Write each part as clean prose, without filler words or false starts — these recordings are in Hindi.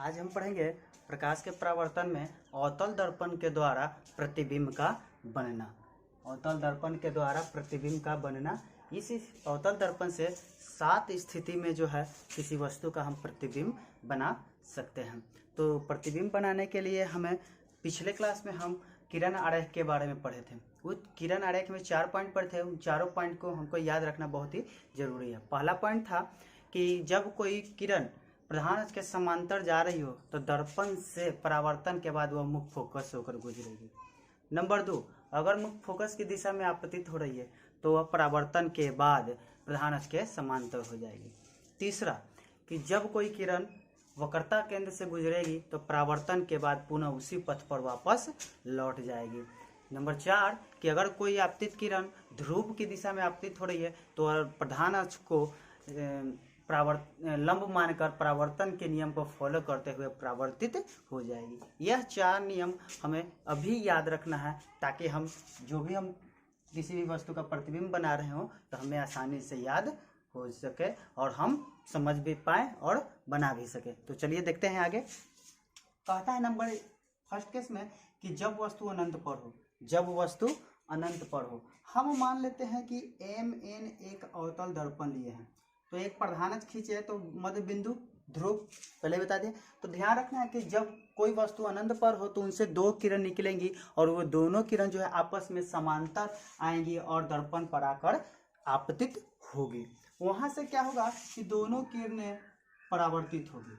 आज हम पढ़ेंगे प्रकाश के परावर्तन में अवतल दर्पण के द्वारा प्रतिबिंब का बनना। अवतल दर्पण के द्वारा प्रतिबिंब का बनना। इस अवतल दर्पण से 7 स्थिति में जो है किसी वस्तु का हम प्रतिबिंब बना सकते हैं। तो प्रतिबिंब बनाने के लिए हमें पिछले क्लास में हम किरण आरेख के बारे में पढ़े थे। उस किरण आरेख में 4 पॉइंट पढ़े थे। उन चारों पॉइंट को हमको याद रखना बहुत ही जरूरी है। पहला पॉइंट था कि जब कोई किरण प्रधान अक्ष के समांतर जा रही हो तो दर्पण से परावर्तन के बाद वह मुख्य फोकस होकर गुजरेगी। नंबर 2, अगर मुख्य फोकस की दिशा में आपतित हो रही है तो वह परावर्तन के बाद प्रधान अक्ष के समांतर हो जाएगी। तीसरा, कि जब कोई किरण वक्रता केंद्र से गुजरेगी तो परावर्तन के बाद पुनः उसी पथ पर वापस लौट जाएगी। नंबर 4, कि अगर कोई आपतित किरण ध्रुव की दिशा में आपतित हो रही है तो प्रधान अक्ष को लंब मानकर परावर्तन के नियम को फॉलो करते हुए परावर्तित हो जाएगी। यह 4 नियम हमें अभी याद रखना है ताकि हम जो भी हम किसी भी वस्तु का प्रतिबिंब बना रहे हो तो हमें आसानी से याद हो सके और हम समझ भी पाए और बना भी सके। तो चलिए देखते हैं आगे। कहता है नंबर फर्स्ट केस में कि जब वस्तु अनंत पर हो। जब वस्तु अनंत पर हो, हम मान लेते हैं कि MN एक अवतल दर्पण लिए हैं। तो एक प्रधान अक्ष खींचे तो मध्य बिंदु ध्रुव पहले बता दें। तो ध्यान रखना है कि जब कोई वस्तु अनंत पर हो तो उनसे 2 किरण निकलेंगी और वो दोनों किरण जो है आपस में समांतर आएंगी और दर्पण पर आकर आपतित होगी। वहां से क्या होगा कि दोनों किरणें परावर्तित होगी।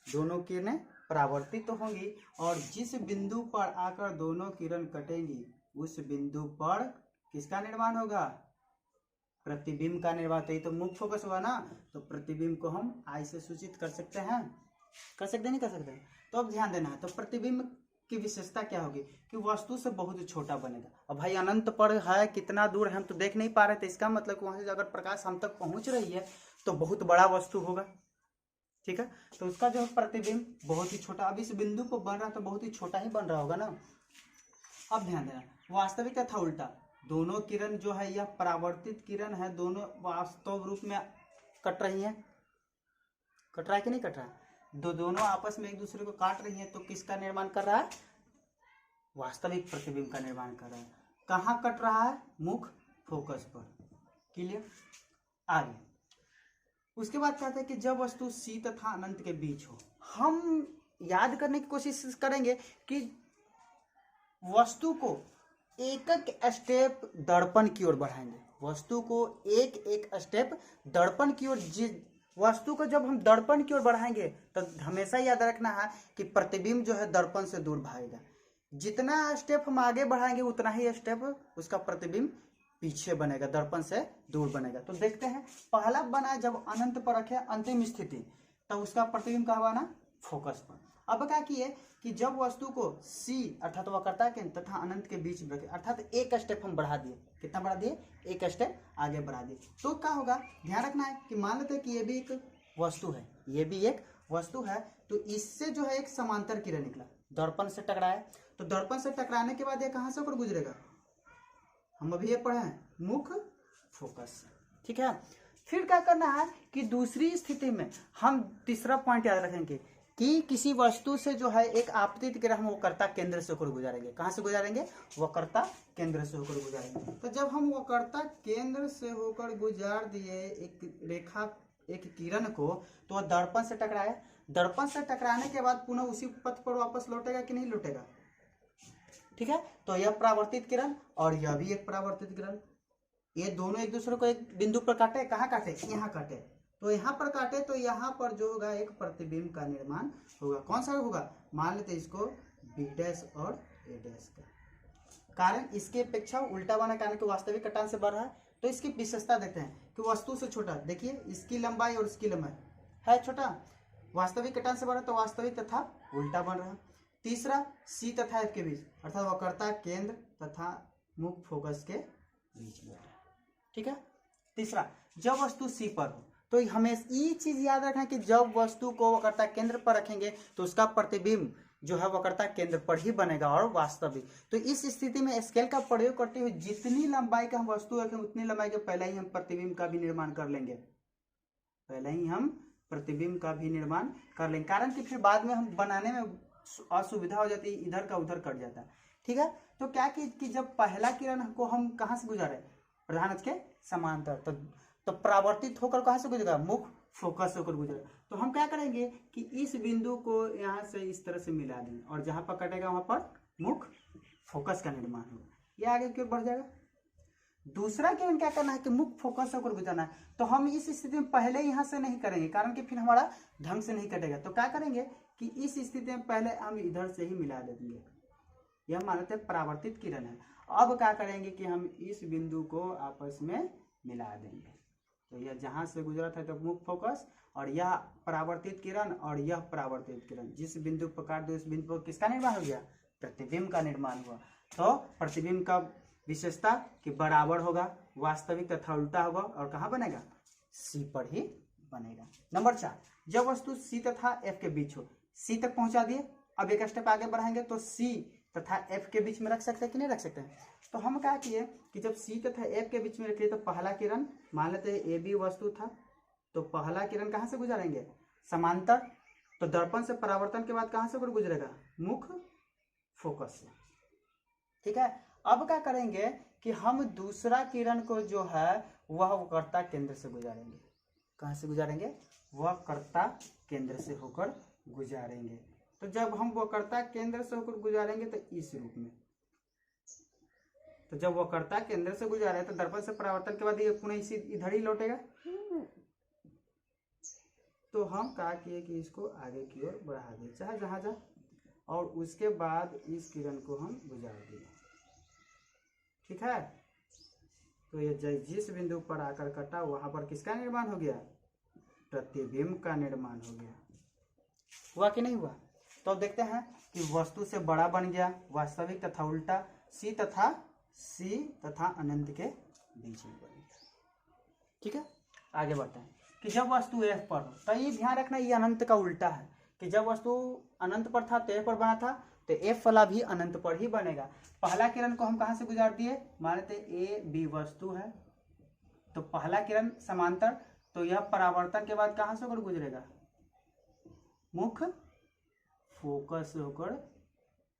दोनों किरणें परावर्तित होंगी और जिस बिंदु पर आकर दोनों किरण कटेंगी उस बिंदु पर किसका निर्माण होगा? प्रतिबिंब का निर्माण। तो ये तो मुख्य फोकस हुआ ना, तो प्रतिबिंब को हम आई से सूचित कर सकते हैं। कर सकते नहीं कर सकते? तो अब ध्यान देना है। तो प्रतिबिंब की विशेषता क्या होगी कि वस्तु से बहुत छोटा बनेगा। अब भाई अनंत पर है, कितना दूर है हम तो देख नहीं पा रहे थे। इसका मतलब वहां से अगर प्रकाश हम तक पहुंच रही है तो बहुत बड़ा वस्तु होगा। ठीक है, तो उसका जो प्रतिबिंब बहुत ही छोटा। अब इस बिंदु को बन रहा तो बहुत ही छोटा ही बन रहा होगा ना। अब ध्यान देना, वास्तविक तथा उल्टा दोनों किरण जो है यह परावर्तित किरण है, दोनों वास्तव रूप में कट रही हैं। कट रहा है कि नहीं कट रहा है? दोनों आपस में एक दूसरे को काट रही हैं। तो किसका निर्माण कर रहा है? वास्तविक प्रतिबिंब का निर्माण कर रहा है। कहाँ कट रहा है? मुख्य फोकस पर। क्लियर? आगे उसके बाद कहते हैं कि जब वस्तु C तथा अनंत के बीच हो। हम याद करने की कोशिश करेंगे कि वस्तु को एक एक स्टेप दर्पण की ओर बढ़ाएंगे। वस्तु को एक एक स्टेप दर्पण की ओर। वस्तु को जब हम दर्पण की ओर बढ़ाएंगे तो हमेशा याद रखना है कि प्रतिबिंब जो है दर्पण से दूर भागेगा। जितना स्टेप हम आगे बढ़ाएंगे उतना ही स्टेप उसका प्रतिबिंब पीछे बनेगा, दर्पण से दूर बनेगा। तो देखते हैं, पहला बना जब अनंत पर रखे अंतिम स्थिति तब उसका प्रतिबिंब कहाँ बना? फोकस पर। अब क्या किए कि जब वस्तु को C अर्थात वक्रता केंद्र तथा अनंत के बीच में रखे, अर्थात एक स्टेप हम बढ़ा दिए। कितना बढ़ा दिए? एक स्टेप आगे बढ़ा दिए। तो क्या होगा? ध्यान रखना है कि मान लेते हैं कि ये भी एक वस्तु है, ये भी एक वस्तु है। तो इससे जो है एक समांतर किरण निकला, दर्पण से टकराया। तो दर्पण से टकराने के बाद ये कहाँ से होकर गुजरेगा? हम अभी ये पढ़े हैं, मुख्य फोकस। ठीक है, फिर क्या करना है कि दूसरी स्थिति में हम तीसरा पॉइंट याद रखेंगे कि किसी वस्तु से जो है एक आपतित किरण हम वक्रता केंद्र से होकर गुजारेंगे। कहाँ से गुजारेंगे? वक्रता केंद्र से होकर गुजारेंगे। तो जब हम वक्रता केंद्र से होकर गुजार दिए एक रेखा, एक किरण को, तो वह दर्पण से टकराए। दर्पण से टकराने के बाद पुनः उसी पथ पर वापस लौटेगा कि नहीं लौटेगा? ठीक है, तो यह परावर्तित किरण और यह भी एक परावर्तित किरण, ये दोनों एक दूसरे को एक बिंदु पर काटे। कहाँ काटे? यहाँ काटे। तो यहाँ पर काटे तो यहाँ पर जो होगा एक प्रतिबिंब का निर्माण होगा। कौन सा होगा? मान लेते इसको B' और A' का। कारण इसकी अपेक्षा उल्टा बना, कारण कि वास्तविक कटान से बढ़ रहा है। तो इसकी विशेषता देखते हैं कि वस्तु से छोटा, देखिए इसकी लंबाई और इसकी लंबाई है छोटा, वास्तविक कटान से बढ़ रहा है तो वास्तविक तथा उल्टा बन रहा है। तीसरा, C तथा F के बीच अर्थात वक्रता केंद्र तथा मुख्य फोकस के बीच में। ठीक है, तीसरा, जब वस्तु C पर हो तो हमें ये चीज याद रखना है कि जब वस्तु को वक्रता केंद्र पर रखेंगे तो उसका प्रतिबिंब जो है वक्रता केंद्र पर ही बनेगा और वास्तविक। तो इस स्थिति में स्केल का प्रयोग करते हुए जितनी लंबाई का हम वस्तु रखें उतनी लंबाई के पहले ही हम प्रतिबिंब का भी निर्माण कर लेंगे। पहले ही हम प्रतिबिंब का भी निर्माण कर लेंगे, कारण कि फिर बाद में हम बनाने में असुविधा हो जाती है, इधर का उधर कट जाता है। ठीक है, तो क्या कि जब पहला किरण को हम कहाँ से गुजारे, प्रधान अक्ष के समांतर, तो परावर्तित होकर कहाँ से गुजरेगा, मुख फोकस होकर गुजरेगा। तो हम क्या करेंगे कि इस बिंदु को यहाँ से इस तरह से मिला देंगे और जहाँ पर कटेगा वहाँ पर मुख फोकस का निर्माण होगा, ये आगे की ओर बढ़ जाएगा। दूसरा किरण क्या करना है कि मुख फोकस होकर गुजरना है, तो हम इस स्थिति में पहले यहाँ से नहीं करेंगे, कारण कि फिर हमारा ढंग से नहीं कटेगा। तो क्या करेंगे कि इस स्थिति में पहले हम इधर से ही मिला देंगे, यह मानते हैं परावर्तित किरण है। अब क्या करेंगे कि हम इस बिंदु को आपस में मिला देंगे, तो यह जहाँ से गुजरा था तो मुख फोकस, और यह परावर्तित किरण और यह परावर्तित किरण, जिस बिंदु पर काट दो उस बिंदु पर किसका निर्माण हो गया, प्रतिबिंब का निर्माण हुआ। तो प्रतिबिंब का विशेषता कि बराबर होगा, वास्तविक तथा उल्टा होगा, और कहाँ बनेगा, सी पर ही बनेगा। नंबर 4, जब वस्तु सी तथा एफ के बीच हो, सी तक पहुंचा दिए, अब एक स्टेप आगे बढ़ाएंगे तो सी तथा एफ के बीच में रख सकते हैं कि नहीं रख सकते हैं। तो हम क्या किए कि जब सी तथा एफ के बीच में रखिए तो पहला किरण मान लेते हैं ए बी वस्तु था, तो पहला किरण कहाँ से गुजरेंगे, समांतर, तो दर्पण से परावर्तन के बाद कहाँ से गुजरेगा, मुख फोकस से। ठीक है, अब क्या करेंगे कि हम दूसरा किरण को जो है वह वक्रता केंद्र से गुजारेंगे, कहाँ से गुजारेंगे, वक्रता केंद्र से होकर गुजारेंगे। तो जब हम वक्रता केंद्र से होकर गुजारेंगे तो इस रूप में, तो जब वक्रता केंद्र से गुजारे तो दर्पण से परावर्तन के बाद ये पुनः इसी इधर ही लौटेगा। तो हम क्या किए कि इसको आगे की ओर बढ़ा दिए, चाहे जहां जा, और उसके बाद इस किरण को हम गुजार दिए। ठीक है, तो ये जिस बिंदु पर आकर कटा वहां पर किसका निर्माण हो गया, प्रतिबिंब का निर्माण हो गया। हुआ कि नहीं हुआ। तो अब देखते हैं कि वस्तु से बड़ा बन गया, वास्तविक तथा उल्टा, सी तथा अनंत के बीच में बन गया। ठीक है, आगे बढ़ते हैं कि जब वस्तु एफ पर हो, तो ये ध्यान रखना ये अनंत का उल्टा है, कि जब वस्तु अनंत पर था तो एफ पर बना था, तो एफ वाला भी अनंत पर ही बनेगा। पहला किरण को हम कहाँ से गुजार दिए, मान लेते ए बी वस्तु है, तो पहला किरण समांतर, तो यह परावर्तन के बाद कहाँ से होकर गुजरेगा, मुख फोकस होकर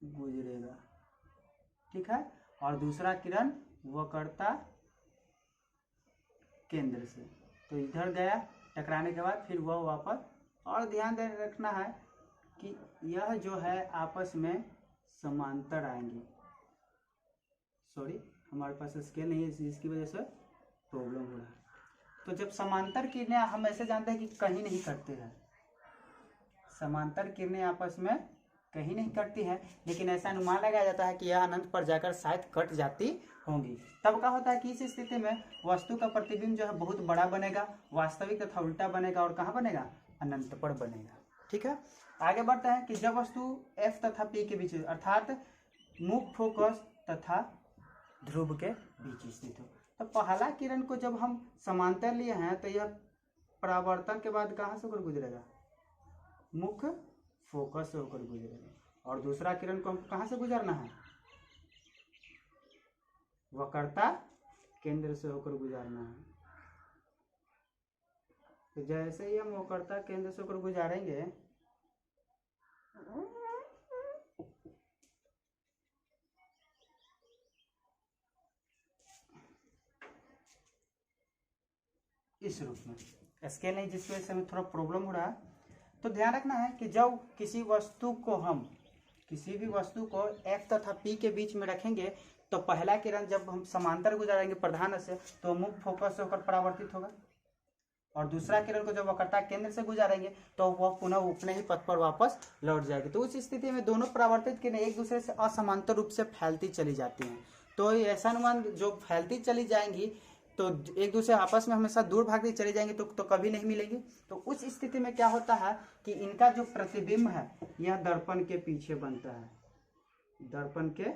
गुजरेगा। ठीक है, और दूसरा किरण वक्रता केंद्र से, तो इधर गया, टकराने के बाद फिर वह वापस, और ध्यान दे रखना है कि यह जो है आपस में समांतर आएंगे। सॉरी, हमारे पास स्केल नहीं है, इसकी वजह से प्रॉब्लम हो रहा है। तो जब समांतर किरणें, हम ऐसे जानते हैं कि कहीं नहीं कटते हैं, समांतर किरणें आपस में कहीं नहीं कटती हैं, लेकिन ऐसा अनुमान लगाया जाता है कि यह अनंत पर जाकर शायद कट जाती होंगी। तब क्या होता है कि इस स्थिति में वस्तु का प्रतिबिंब जो है बहुत बड़ा बनेगा, वास्तविक तथा उल्टा बनेगा, और कहाँ बनेगा, अनंत पर बनेगा। ठीक है, आगे बढ़ते हैं कि जब वस्तु एफ तथा पी के बीच, अर्थात मुख फोकस तथा ध्रुव के बीच स्थित हो, तो पहला किरण को जब हम समांतर लिए हैं तो यह परावर्तन के बाद कहाँ से होकर गुजरेगा, मुख फोकस से होकर गुजरेगा, और दूसरा किरण को हम कहाँ से गुजरना है, वक्रता केंद्र से होकर गुजारना है। तो जैसे ही हम वक्रता केंद्र से होकर गुजारेंगे इस रूप में, स्केल नहीं जिसकी वजह से हमें थोड़ा प्रॉब्लम हो रहा है। तो ध्यान रखना है कि जब किसी भी वस्तु को F तथा P के बीच में रखेंगे तो पहला किरण जब हम समांतर गुजारेंगे प्रधान से तो मुख फोकस से होकर परावर्तित होगा, और दूसरा किरण को जब वक्रता केंद्र से गुजारेंगे तो वह पुनः अपने ही पथ पर वापस लौट जाएगी। तो उस स्थिति में दोनों परावर्तित किरणें एक दूसरे से असमांतर रूप से फैलती चली जाती हैं। तो ऐसा अनुमान, जो फैलती चली जाएंगी तो एक दूसरे आपस में हमेशा दूर भागती चली जाएंगी, तो कभी नहीं मिलेंगी। तो उस स्थिति में क्या होता है कि इनका जो प्रतिबिंब है यह दर्पण के पीछे बनता है, दर्पण के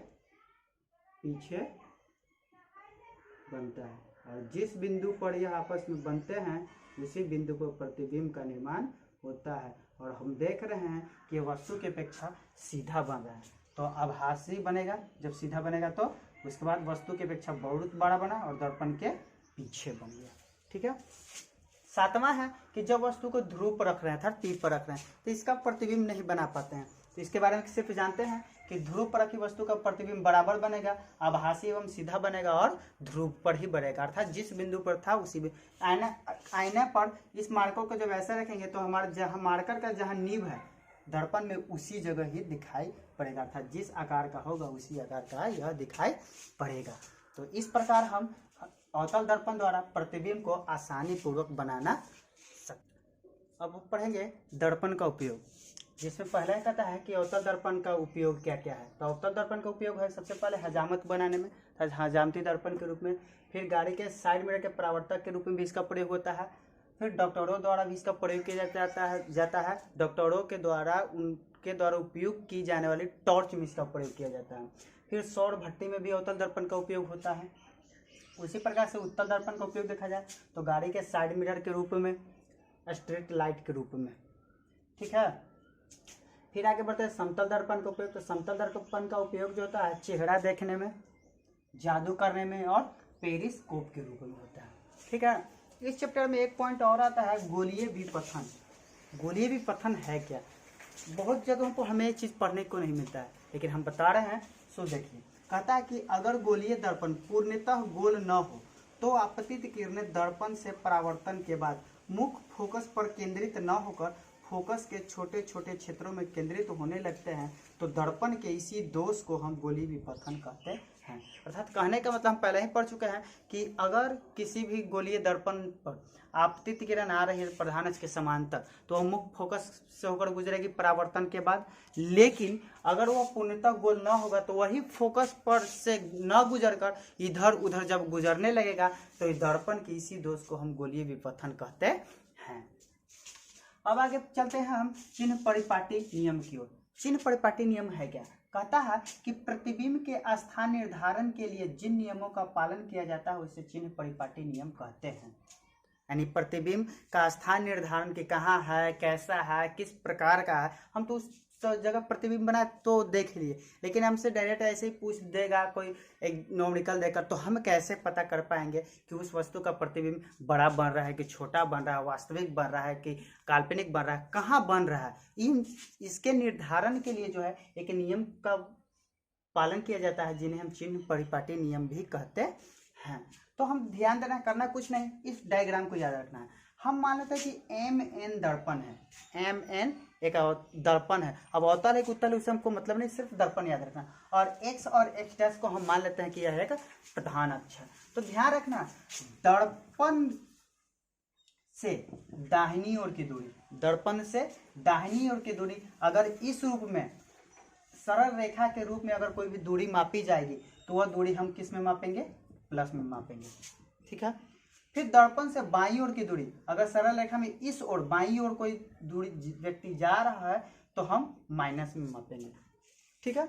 पीछे बनता है, और जिस बिंदु पर यह आपस में बनते हैं उसी बिंदु पर प्रतिबिंब का निर्माण होता है। और हम देख रहे हैं कि वस्तु की अपेक्षा सीधा बन रहा है, तो आभासी बनेगा। जब सीधा बनेगा तो उसके बाद वस्तु की अपेक्षा बहुत बड़ा बना और दर्पण के पीछे बन गया। ठीक है, सातवां है कि जब वस्तु को ध्रुव पर रख रहे हैं अर्थात तीर पर रख रहे हैं तो इसका प्रतिबिंब नहीं बना पाते हैं। तो इसके बारे में सिर्फ जानते हैं कि ध्रुव पर रखी वस्तु का प्रतिबिंब बराबर बनेगा, आभासी एवं सीधा बनेगा और ध्रुव पर ही बनेगा, अर्थात जिस बिंदु पर था उसी आईने पर इस मार्कर को जब ऐसे रखेंगे तो हमारा जहाँ मार्कर का जहाँ नींव है दर्पण में उसी जगह ही दिखाई पड़ेगा, अर्थात जिस आकार का होगा उसी आकार का यह दिखाई पड़ेगा। तो इस प्रकार हम अवतल दर्पण द्वारा प्रतिबिंब को आसानी पूर्वक बनाना सकते। अब पढ़ेंगे दर्पण का उपयोग, जिसमें पहला कहता है कि अवतल दर्पण का उपयोग क्या क्या है। तो अवतल दर्पण का उपयोग है सबसे पहले हजामत बनाने में, हजामती दर्पण के रूप में, फिर गाड़ी के साइड मिरर के परावर्तक के रूप में भी इसका प्रयोग होता है, फिर डॉक्टरों द्वारा भी इसका प्रयोग किया जाता है। डॉक्टरों के द्वारा उनके द्वारा उपयोग की जाने वाली टॉर्च में इसका प्रयोग किया जाता है। फिर सौर भट्टी में भी अवतल दर्पण का उपयोग होता है। उसी प्रकार से उत्तल दर्पण का उपयोग देखा जाए तो गाड़ी के साइड मिरर के रूप में, स्ट्रीट लाइट के रूप में, ठीक है। फिर आगे बढ़ते हैं समतल दर्पण का उपयोग। तो समतल दर्पण का उपयोग जो होता है चेहरा देखने में, जादू करने में और पेरिस्कोप के रूप में होता है, ठीक है। इस चैप्टर में एक पॉइंट और आता है गोलीय विपथन। गोलीय विपथन है क्या? बहुत जगहों पर हमें ये चीज़ पढ़ने को नहीं मिलता है, लेकिन हम बता रहे हैं। सो देखिए, कहता है कि अगर गोलीय दर्पण पूर्णतः गोल न हो तो आपतित किरणें दर्पण से परावर्तन के बाद मुख्य फोकस पर केंद्रित न होकर फोकस के छोटे छोटे क्षेत्रों में केंद्रित होने लगते हैं, तो दर्पण के इसी दोष को हम गोलीय विपथन कहते हैं। अर्थात कहने का मतलब हम पहले ही पढ़ चुके हैं कि अगर किसी भी गोलीय दर्पण पर आपतित किरण आ रही है प्रधान अक्ष के समांतर तो वह मुख्य फोकस से होकर गुजरेगी परावर्तन के बाद, लेकिन अगर वह पूर्णतः गोल न होगा तो वही फोकस पर से न गुजरकर इधर उधर जब गुजरने लगेगा तो इस दर्पण के इसी दोष को हम गोलीय विपथन कहते हैं। अब आगे चलते हैं हम चिन्ह परिपाटी नियम की ओर। चिन्ह परिपाटी नियम है क्या? कहता है कि प्रतिबिंब के स्थान निर्धारण के लिए जिन नियमों का पालन किया जाता है उसे चिन्ह परिपाटी नियम कहते हैं। यानी प्रतिबिंब का स्थान निर्धारण कि कहाँ है, कैसा है, किस प्रकार का है, हम तो उस जगह प्रतिबिंब बना तो देख लिए, लेकिन हमसे डायरेक्ट ऐसे ही पूछ देगा कोई एक न्यूमेरिकल देकर, तो हम कैसे पता कर पाएंगे कि उस वस्तु का प्रतिबिंब बड़ा बन रहा है कि छोटा बन रहा है, वास्तविक बन रहा है कि काल्पनिक बन रहा है, कहाँ बन रहा है। इसके निर्धारण के लिए जो है एक नियम का पालन किया जाता है जिन्हें हम चिन्ह परिपाटी नियम भी कहते हैं। तो हम ध्यान देना, करना कुछ नहीं, इस डायग्राम को याद रखना है। हम मान लेते हैं कि MN दर्पण है, MN एक दर्पण है। अब अवतल है कि उत्तल उससे हमको मतलब नहीं, सिर्फ दर्पण याद रखना। और X और X' को हम मान लेते हैं कि यह एक प्रधान अक्ष है। तो ध्यान रखना, दर्पण से दाहिनी ओर की दूरी, दर्पण से दाहिनी ओर की दूरी अगर इस रूप में सरल रेखा के रूप में अगर कोई भी दूरी मापी जाएगी तो वह दूरी हम किस में मापेंगे? प्लस में मापेंगे, ठीक है। फिर दर्पण से बाईं ओर की दूरी अगर सरल रेखा में इस ओर बाईं ओर कोई दूरी व्यक्ति जा रहा है तो हम माइनस में मापेंगे, ठीक है।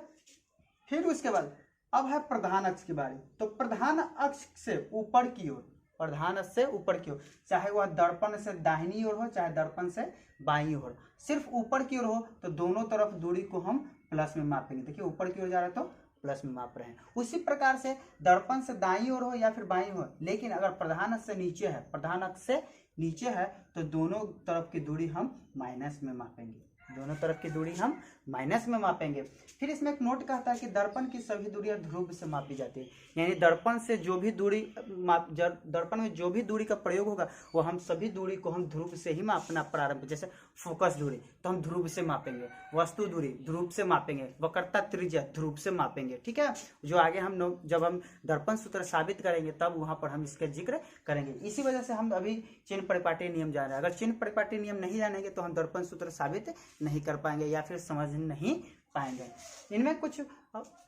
फिर उसके बाद अब है प्रधान अक्ष की बारी। तो प्रधान अक्ष से ऊपर की ओर, प्रधान अक्ष से ऊपर की ओर, चाहे वह दर्पण से दाहिनी ओर हो चाहे दर्पण से बाईं ओर, सिर्फ ऊपर की ओर हो तो दोनों तरफ दूरी को हम प्लस में मापेंगे। देखिए ऊपर की ओर जा रहा है तो प्लस में माप रहे हैं। उसी प्रकार से दर्पण से दाईं ओर हो या फिर बाईं ओर, लेकिन अगर प्रधान अक्ष से नीचे है, प्रधान अक्ष से नीचे है तो दोनों तरफ की दूरी हम माइनस में मापेंगे, दोनों तरफ की दूरी हम माइनस में मापेंगे। फिर इसमें एक नोट कहता है कि दर्पण की सभी दूरियां ध्रुव से मापी जाती है, यानी दर्पण से जो भी दूरी दर्पण में जो भी दूरी का प्रयोग होगा वो हम सभी दूरी को हम ध्रुव से ही मापना प्रारंभ, जैसे फोकस दूरी तो हम ध्रुव से मापेंगे, वस्तु दूरी ध्रुव से मापेंगे, वक्रता त्रिज्या ध्रुव से मापेंगे, ठीक है। जो आगे हम जब हम दर्पण सूत्र साबित करेंगे तब वहां पर हम इसका जिक्र करेंगे। इसी वजह से हम अभी चिन्ह परिपाटी नियम जान रहे हैं। अगर चिन्ह परिपाटी नियम नहीं जानेंगे तो हम दर्पण सूत्र साबित नहीं कर पाएंगे या फिर समझ नहीं पाएंगे। इनमें कुछ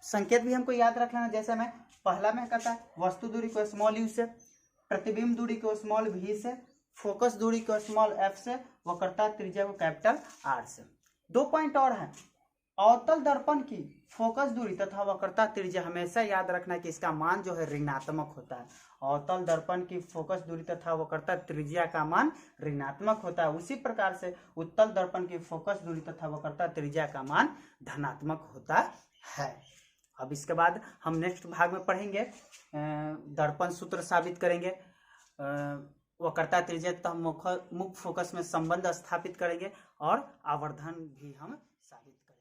संकेत भी हमको याद रखना, जैसे मैं पहला में कहता है वस्तु दूरी को स्मॉल u से, प्रतिबिंब दूरी को स्मॉल v से, फोकस दूरी को स्मॉल f से, वक्रता त्रिज्या को कैपिटल R से। 2 पॉइंट और हैं। अवतल दर्पण की फोकस दूरी तथा वक्रता त्रिज्या हमेशा याद रखना कि इसका मान जो है ऋणात्मक होता है। अवतल दर्पण की फोकस दूरी तथा वक्रता त्रिज्या का मान ऋणात्मक होता है। उसी प्रकार से उत्तल दर्पण की फोकस दूरी तथा वक्रता त्रिज्या का मान धनात्मक होता है। अब इसके बाद हम नेक्स्ट भाग में पढ़ेंगे, दर्पण सूत्र साबित करेंगे, वक्रता त्रिज्या तथा मुख्य फोकस में संबंध स्थापित करेंगे और आवर्धन भी हम साबित करेंगे।